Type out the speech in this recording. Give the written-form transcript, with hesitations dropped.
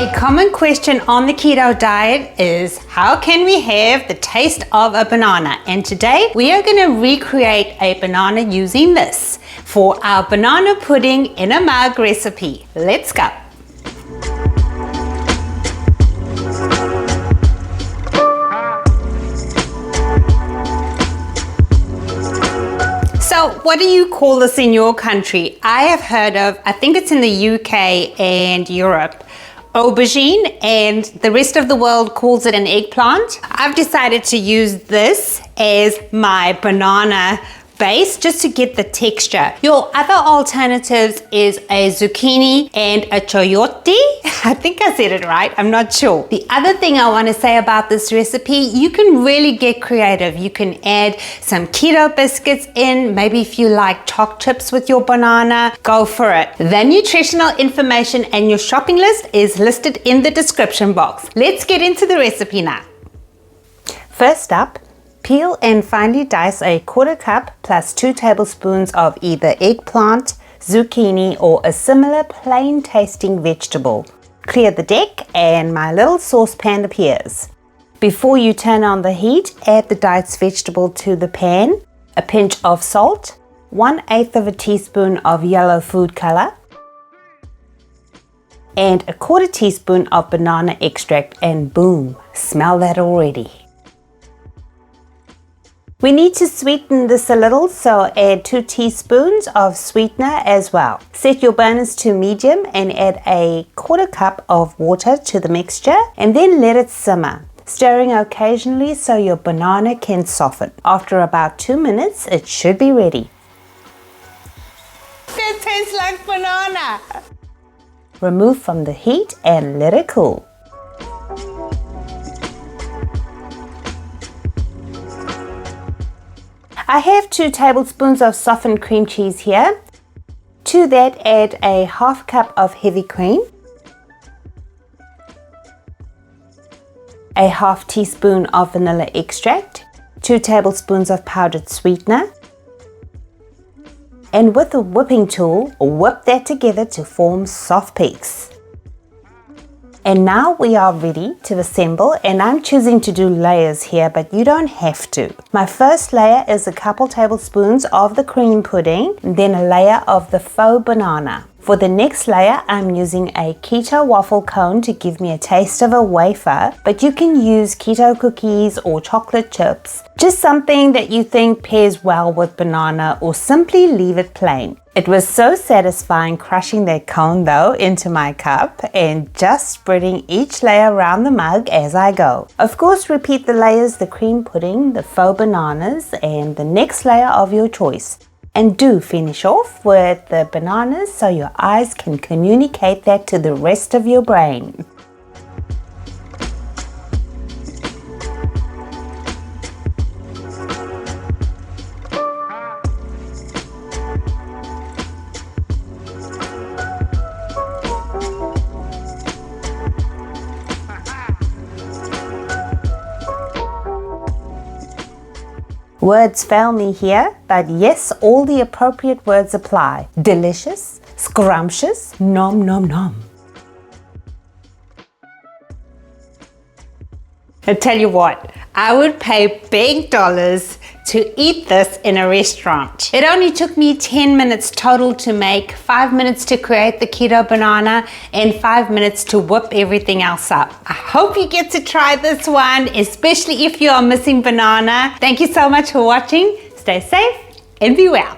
A common question on the keto diet is, how can we have the taste of a banana? And today we are going to recreate a banana using this for our banana pudding in a mug recipe. Let's go. So what do you call this in your country? I have heard of, I think it's in the UK and Europe, aubergine, and the rest of the world calls it an eggplant. I've decided to use this as my banana base just to get the texture. Your other alternatives is a zucchini and a chayote. I think I said it right, I'm not sure. The other thing I want to say about this recipe, you can really get creative. You can add some keto biscuits in, maybe if you like choc chips with your banana, go for it. The nutritional information and your shopping list is listed in the description box. Let's get into the recipe now. First up, peel and finely dice a 1/4 cup plus 2 tablespoons of either eggplant, zucchini, or a similar plain tasting vegetable. Clear the deck and my little saucepan appears. Before you turn on the heat, add the diced vegetable to the pan, a pinch of salt, 1/8 of a teaspoon of yellow food color, and a 1/4 teaspoon of banana extract, and boom, smell that already. We need to sweeten this a little, so add 2 teaspoons of sweetener as well. Set your burners to medium and add a 1/4 cup of water to the mixture and then let it simmer, stirring occasionally so your banana can soften. After about 2 minutes, it should be ready. That tastes like banana! Remove from the heat and let it cool. I have 2 tablespoons of softened cream cheese here. To that, add a 1/2 cup of heavy cream, a 1/2 teaspoon of vanilla extract, 2 tablespoons of powdered sweetener, and with a whipping tool, whip that together to form soft peaks. And now we are ready to assemble, and I'm choosing to do layers here, but you don't have to. My first layer is a couple tablespoons of the cream pudding, then a layer of the faux banana. For the next layer, I'm using a keto waffle cone to give me a taste of a wafer, but you can use keto cookies or chocolate chips, just something that you think pairs well with banana, or simply leave it plain. It was so satisfying crushing that cone though into my cup and just spreading each layer around the mug as I go. Of course, repeat the layers, the cream pudding, the faux bananas, and the next layer of your choice. And do finish off with the bananas so your eyes can communicate that to the rest of your brain. Words fail me here, but yes, all the appropriate words apply. Delicious, scrumptious, nom nom nom. I tell you what, I would pay big dollars to eat this in a restaurant. It only took me 10 minutes total to make, 5 minutes to create the keto banana, and 5 minutes to whip everything else up. I hope you get to try this one, especially if you are missing banana. Thank you so much for watching. Stay safe and be well.